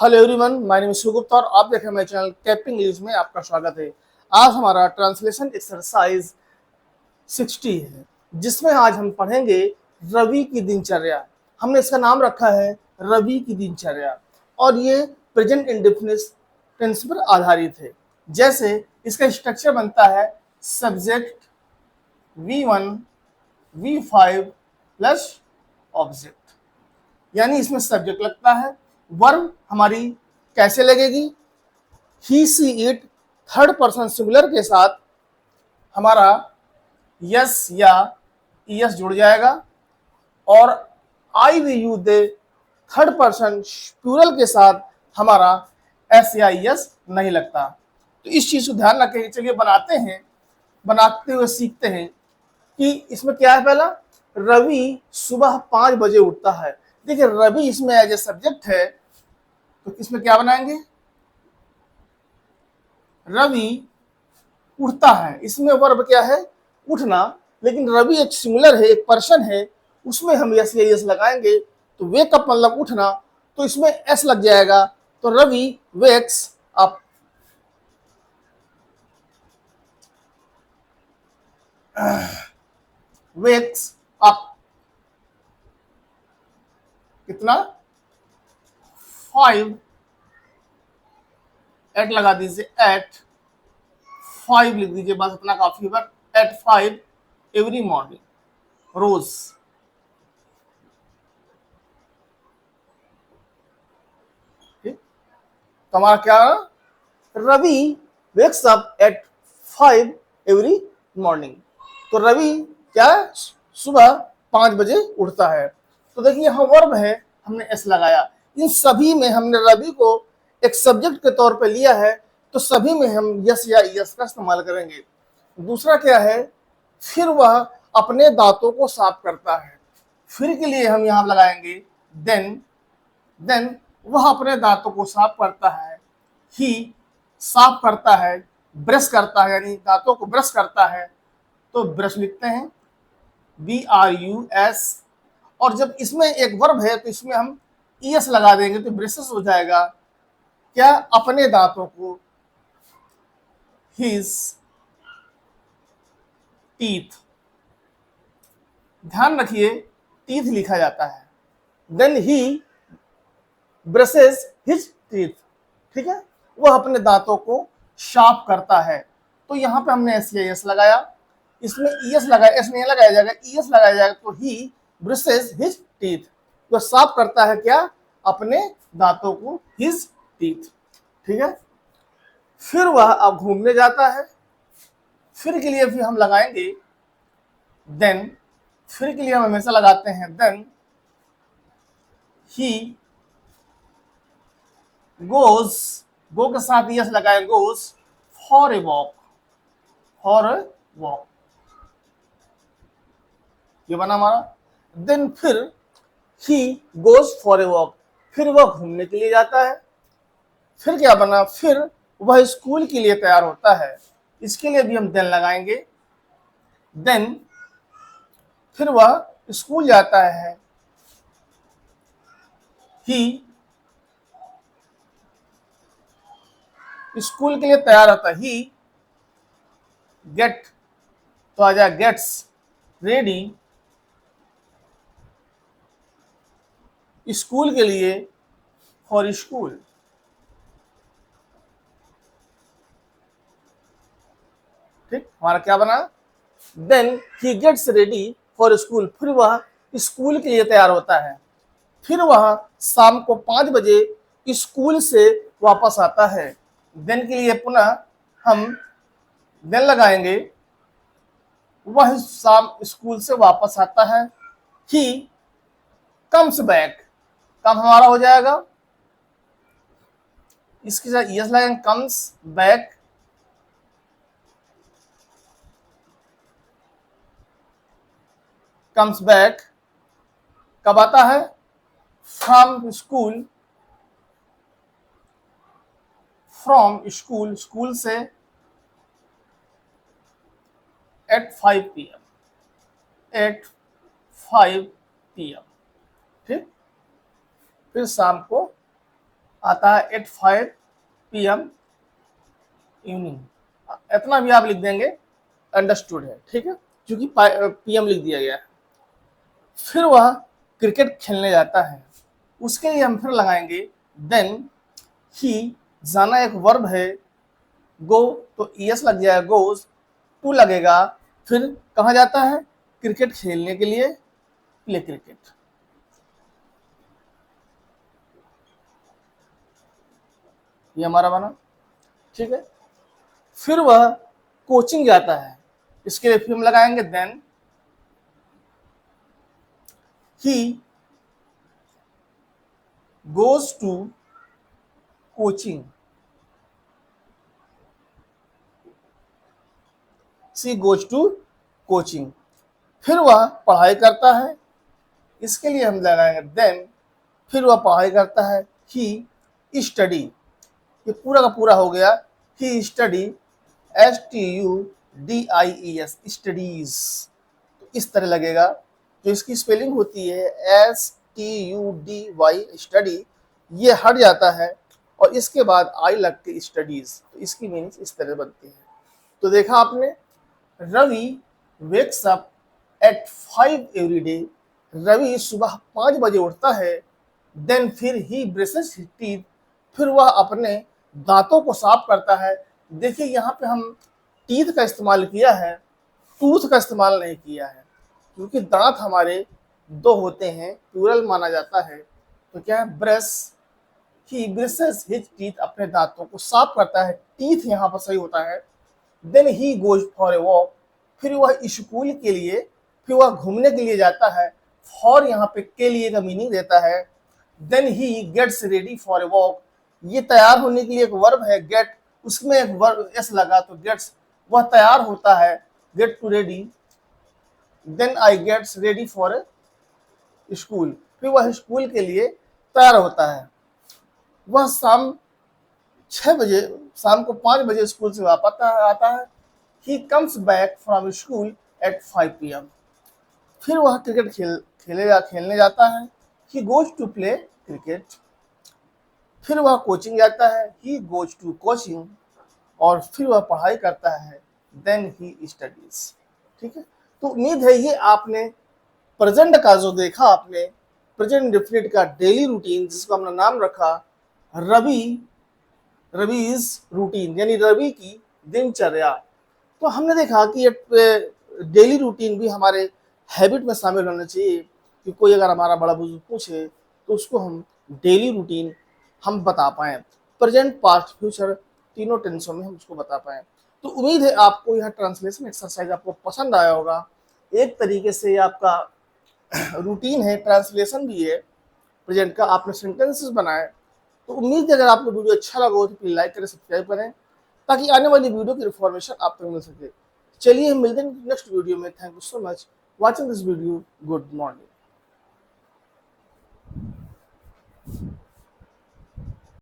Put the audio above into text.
Hello everyone, my name is Shiv Gupta और आप देख रहे हैं मेरे चैनल कैपिंग इंग्लिश में आपका स्वागत है। आज हमारा ट्रांसलेशन एक्सरसाइज 60 है, जिसमें आज हम पढ़ेंगे रवि की दिनचर्या। हमने इसका नाम रखा है रवि की दिनचर्या और ये प्रेजेंट इंडेफिनिट टेंस पर आधारित है। जैसे इसका स्ट्रक्चर बनता है subject V1 V5 plus object, यानी इसमें सब्जेक्ट लगता है। वर्ब हमारी कैसे लगेगी? He she it third person singular के साथ हमारा यस या ईएस जुड़ जाएगा और I we you they third person plural के साथ हमारा एस या ईएस नहीं लगता। तो इस चीज को ध्यान रखें। चलिए बनाते हुए सीखते हैं कि इसमें क्या है। पहला, रवि सुबह 5 बजे उठता है। देखिए, रवि इसमें एज ए सब्जेक्ट है, तो इसमें क्या बनाएंगे? रवि उठता है, इसमें वर्ब क्या है? उठना। लेकिन रवि एक सिंगुलर है, एक पर्सन है, उसमें हम यस या यस लगाएंगे तो वेक अप मतलब उठना, तो इसमें एस लग जाएगा। तो Ravi wakes up. Wakes up कितना? 5 एट लगा दीजिए, एट 5 लिख दीजिए, बस इतना काफी है। एट 5 एवरी मॉर्निंग, रोज। ठीक, तो हमारा क्या? Ravi wakes up at 5 every morning. तो रवि क्या है? सुबह 5 बजे उठता है। तो देखिए, यहाँ वर्ब है, हमने एस लगाया। इन सभी में हमने रवि को एक सब्जेक्ट के तौर पे लिया है, तो सभी में हम यस या यस का इस्तेमाल करेंगे। दूसरा क्या है? फिर वह अपने दांतों को साफ करता है। फिर के लिए हम यहाँ लगाएंगे देन वह अपने दांतों को साफ करता है। ही साफ करता है, ब्रश करता है, यानी दांतों को ब्रश करता है, तो ब्रश लिखते हैं BRUS। और जब इसमें एक वर्ब है तो इसमें हम ES लगा देंगे तो ब्रशेस हो जाएगा। क्या? अपने दांतों को, हिज टीथ। ध्यान रखिए, टीथ लिखा जाता है। Then he brushes his teeth. ठीक है, वह अपने दांतों को साफ करता है। तो यहाँ पे हमने एस लगाया, इसमें ईएस लगाया, एस नहीं लगाया जाएगा, ईएस लगाया जाएगा। तो ही ब्रशेस हिज टीथ, तो साफ करता है क्या? अपने दांतों को, हिज टीथ। ठीक है, फिर वह अब घूमने जाता है। फिर के लिए भी हम लगाएंगे देन। फिर के लिए हम हमेशा लगाते हैं देन ही गोज, गो के साथ यस लगाए, goes for a walk, for a walk, ये बना हमारा। देन फिर ही गोज फॉर ए वॉक, फिर वह घूमने के लिए जाता है। फिर क्या बना? फिर वह स्कूल के लिए तैयार होता है। इसके लिए भी हम देन लगाएंगे। देन फिर वह स्कूल जाता है। ही स्कूल के लिए तैयार होता है। ही गेट, तो आ जाए गेट्स रेडी स्कूल के लिए, फॉर स्कूल। ठीक, हमारा क्या बना? Then he gets ready for school, फिर वह स्कूल के लिए तैयार होता है। फिर वह शाम को 5 बजे स्कूल से वापस आता है। देन के लिए पुनः हम देन लगाएंगे। वह शाम स्कूल से वापस आता है। ही कम्स बैक, कम हमारा हो जाएगा, इसके साथ यस लगाएंगे, कम्स बैक। कम्स बैक कब आता है? From school, from school, school से, एट 5 PM, एट 5 PM। ठीक, फिर शाम को आता है एट 5 PM इवनिंग, इतना भी आप लिख देंगे अंडरस्टूड है, ठीक है, क्योंकि PM लिख दिया गया है। फिर वह क्रिकेट खेलने जाता है, उसके लिए हम फिर लगाएंगे देन ही, जाना एक वर्ब है, गो तो ES लग जाएगा गोज, टू लगेगा, फिर कहाँ जाता है, क्रिकेट खेलने के लिए, प्ले क्रिकेट। ये हमारा बना, ठीक है। फिर वह कोचिंग जाता है, इसके लिए फिर हम लगाएंगे then he goes to coaching, she goes to coaching. फिर वह पढ़ाई करता है, इसके लिए हम लगाएंगे देन, फिर वह पढ़ाई करता है, ही स्टडी, ये पूरा का पूरा हो गया, ही स्टडी, STUDIES स्टडीज, तो इस तरह लगेगा। जो इसकी स्पेलिंग होती है STUDY स्टडी, ये हट जाता है और इसके बाद आई लग के स्टडीज, तो इसकी मीनिंग इस तरह बनती है। तो देखा आपने, Ravi wakes up at 5 every day, Ravi सुबह 5 बजे उठता है, देन फिर ही ब्रशेस हिज टीथ, फिर वह अपने दांतों को साफ करता है। देखिए यहाँ पे हम टीथ का इस्तेमाल किया है, टूथ का इस्तेमाल नहीं किया है, क्योंकि दांत हमारे 2 होते हैं, प्लूरल माना जाता है। तो क्या है, ब्रश, ही ब्रशेस हिज टीथ, अपने दांतों को साफ करता है, टीथ यहाँ पर सही होता है। Then he goes for a walk, फिर वह स्कूल के लिए, फिर वह घूमने के लिए जाता है। फॉर यहाँ पे के लिए का मीनिंग देता है। Then he gets ready for a walk, ये तैयार होने के लिए एक वर्ब है गेट, उसमें एक वर्ब एस लगा तो गेट्स, वह तैयार होता है, get to ready. Then I gets ready for a school, फिर वह स्कूल के लिए तैयार होता है। वह शाम 6 बजे, शाम को 5 बजे स्कूल से वापस आता है। He comes back from school at 5 PM, फिर वह क्रिकेट खेलने जाता है। He goes to play cricket, फिर वह कोचिंग जाता है, ही गोज टू कोचिंग, और फिर वह पढ़ाई करता है, देन ही स्टडीज, ठीक है। तो उम्मीद है ये आपने प्रेजेंट का जो देखा आपने, प्रेजेंट इंडेफिनिट का डेली रूटीन, जिसको हमने नाम रखा रविज रूटीन, यानी रवि की दिनचर्या। तो हमने देखा कि ये डेली रूटीन भी हमारे हैबिट में शामिल होना चाहिए, कि कोई अगर हमारा बड़ा बुजुर्ग पूछे तो उसको हम डेली रूटीन हम बता पाएँ, प्रेजेंट पास्ट फ्यूचर तीनों टेंसों में हम उसको बता पाएँ। तो उम्मीद है आपको यह ट्रांसलेशन एक्सरसाइज आपको पसंद आया होगा। एक तरीके से आपका रूटीन है, ट्रांसलेशन भी है प्रेजेंट का, आपने सेंटेंसेस बनाए। तो उम्मीद है अगर आपको वीडियो अच्छा लगा हो तो प्लीज लाइक करें, सब्सक्राइब करें, ताकि आने वाली वीडियो की इन्फॉर्मेशन आप तक मिल सके। चलिए हम मिलते हैं नेक्स्ट वीडियो में। Thank you so much watching this video. Good morning.